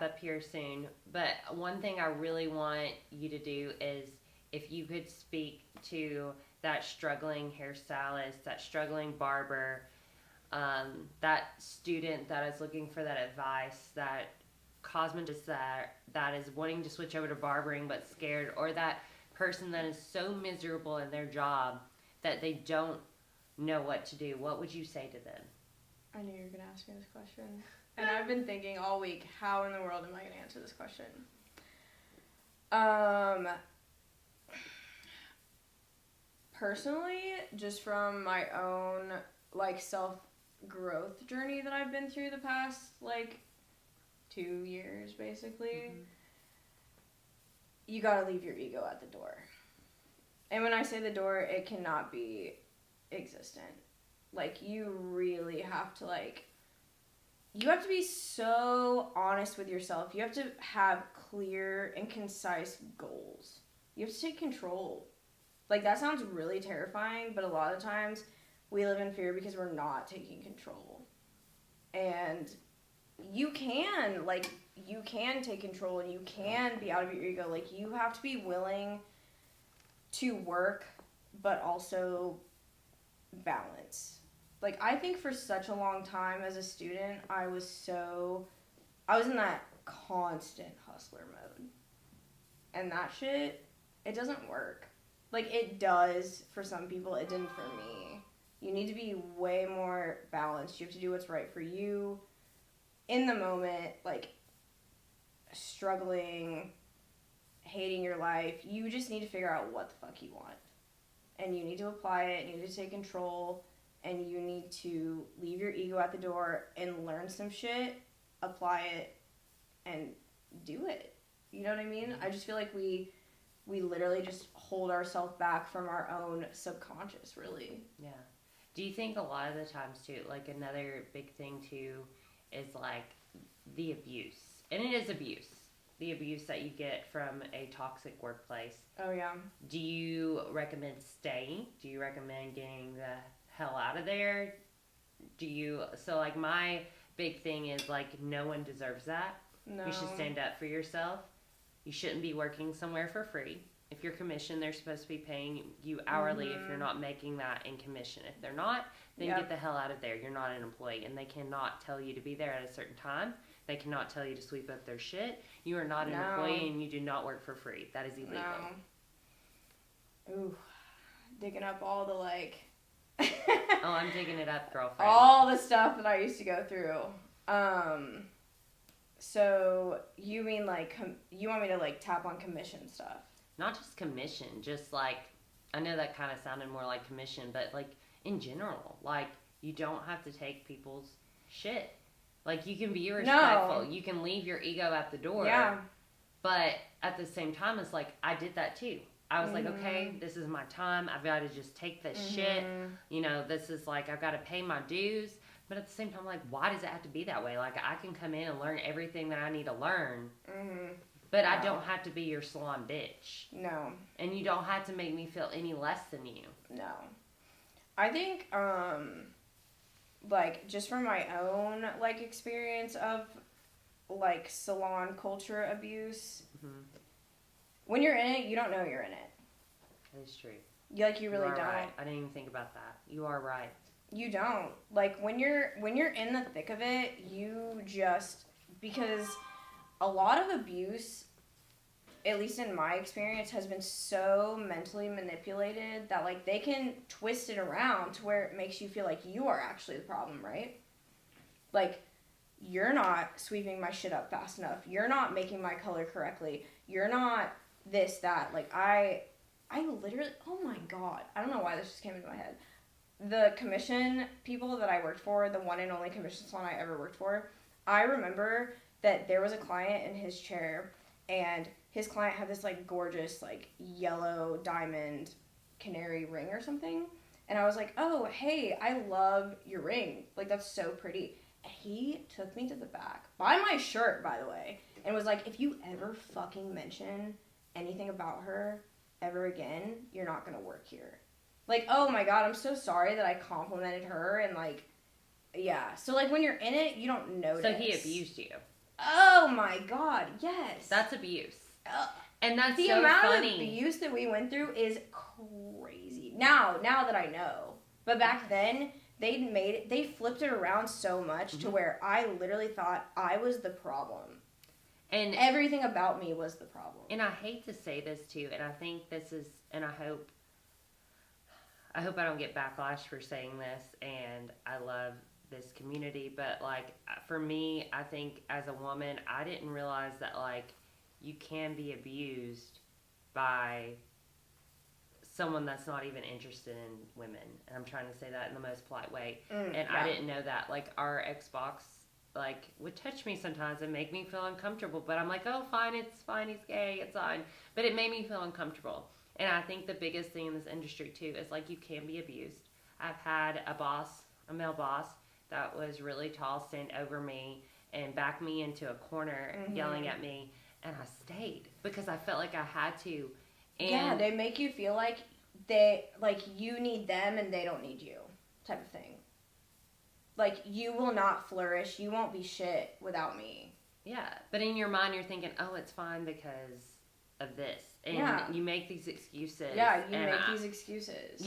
up here soon, but one thing I really want you to do is if you could speak to that struggling hairstylist, that struggling barber, that student that is looking for that advice, that cosmetist that is wanting to switch over to barbering but scared, or that person that is so miserable in their job that they don't know what to do, what would you say to them? I knew you were going to ask me this question. And I've been thinking all week, how in the world am I going to answer this question? Personally, just from my own, like, self-growth journey that I've been through the past, like, 2 years, basically, you gotta leave your ego at the door. And when I say the door, it cannot be existent. Like, you really have to, like, you have to be so honest with yourself. You have to have clear and concise goals. You have to take control. Like, that sounds really terrifying, but a lot of times we live in fear because we're not taking control. And you can take control and you can be out of your ego. Like, you have to be willing to work, but also balance. Like, I think for such a long time as a student, I was in that constant hustler mode. And that shit, it doesn't work. Like, it does for some people, it didn't for me. You need to be way more balanced. You have to do what's right for you in the moment, like, struggling, hating your life. You just need to figure out what the fuck you want. And you need to apply it, you need to take control, and you need to leave your ego at the door and learn some shit, apply it, and do it. You know what I mean? I just feel like we literally just hold ourselves back from our own subconscious, really. Yeah. Do you think a lot of the times, too, like, another big thing, too, is, like, the abuse? And it is abuse. The abuse that you get from a toxic workplace. Oh, yeah. Do you recommend staying? Do you recommend getting the hell out of there? So, like, my big thing is, like, no one deserves that. No. You should stand up for yourself. You shouldn't be working somewhere for free. If you're commissioned, they're supposed to be paying you hourly if you're not making that in commission. If they're not, then get the hell out of there. You're not an employee, and they cannot tell you to be there at a certain time. They cannot tell you to sweep up their shit. You are not an employee, and you do not work for free. That is illegal. No. Ooh. Digging up all the, like... Oh, I'm digging it up, girlfriend. All the stuff that I used to go through. So, you mean, like, you want me to, like, tap on commission stuff? Not just commission, just, like, I know that kind of sounded more like commission, but, like, in general, like, you don't have to take people's shit. Like, you can be respectful. No. You can leave your ego at the door. Yeah. But at the same time, it's like, I did that too. I was like, okay, this is my time. I've got to just take this shit. You know, this is like, I've got to pay my dues. But at the same time, like, why does it have to be that way? Like, I can come in and learn everything that I need to learn. But I don't have to be your salon bitch. No. And you don't have to make me feel any less than you. No. I think, like, just from my own, like, experience of, like, salon culture abuse, when you're in it, you don't know you're in it. That is true. You really don't. Right. I didn't even think about that. You are right. You don't. Like, when you're in the thick of it, you just, because a lot of abuse, at least in my experience, has been so mentally manipulated that, like, they can twist it around to where it makes you feel like you are actually the problem, right? Like, you're not sweeping my shit up fast enough. You're not making my color correctly. You're not this, that. Like, I literally, oh my God. I don't know why this just came into my head. The commission people that I worked for, the one and only commission salon I ever worked for, I remember that there was a client in his chair, and his client had this, like, gorgeous, like, yellow diamond canary ring or something. And I was like, oh, hey, I love your ring. Like, that's so pretty. And he took me to the back, by my shirt, by the way, and was like, if you ever fucking mention anything about her ever again, you're not gonna work here. Like, oh my God, I'm so sorry that I complimented her, and, like, yeah. So, like, when you're in it, you don't notice. So he abused you. Oh my God, yes. That's abuse. Uh, And that's the so amount funny. of abuse that we went through is crazy. Now that I know. But back then, they flipped it around so much to where I literally thought I was the problem. And everything about me was the problem. And I hate to say this too, and I think this is, and I hope I don't get backlash for saying this, and I love this community, but like for me, I think as a woman, I didn't realize that like you can be abused by someone that's not even interested in women, and I'm trying to say that in the most polite way. I didn't know that. Like our Xbox like would touch me sometimes and make me feel uncomfortable, but I'm like, oh fine, it's fine, he's gay, it's fine. But it made me feel uncomfortable. And I think the biggest thing in this industry too is like you can be abused. I've had a male boss that was really tall stand over me and back me into a corner yelling at me, and I stayed because I felt like I had to. And yeah, they make you feel like you need them and they don't need you, type of thing. Like, you will not flourish, you won't be shit without me. Yeah, but in your mind you're thinking, oh, it's fine because of this. And you make these excuses. Yeah, you make these excuses.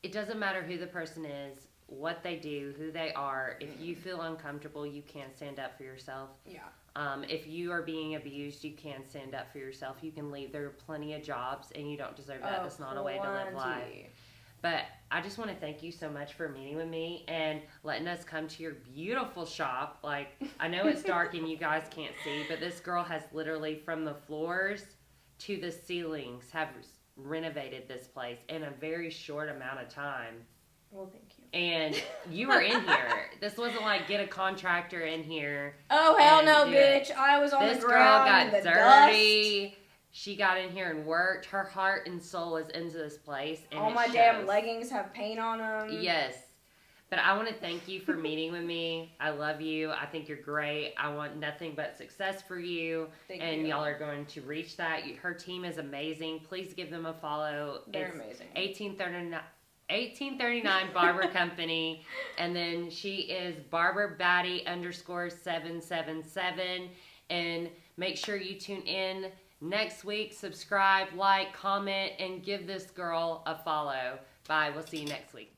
It doesn't matter who the person is, what they do, who they are. If you feel uncomfortable, you can stand up for yourself. Yeah. If you are being abused, you can stand up for yourself. You can leave. There are plenty of jobs, and you don't deserve that. That's not a way to live life. But I just want to thank you so much for meeting with me and letting us come to your beautiful shop. Like, I know it's dark and you guys can't see, but this girl has literally from the floors to the ceilings have renovated this place in a very short amount of time. Well, thank you. And you were in here. This wasn't like get a contractor in here. Oh, hell no, bitch. I was on the ground. This girl got dirty. Dust. She got in here and worked. Her heart and soul is into this place. And all my damn leggings have paint on them. Yes. But I want to thank you for meeting with me. I love you. I think you're great. I want nothing but success for you. Thank you. And y'all are going to reach that. Her team is amazing. Please give them a follow. They're amazing. 1839 Barber Company. And then she is Barber Baddie _777. And make sure you tune in next week. Subscribe, like, comment, and give this girl a follow. Bye. We'll see you next week.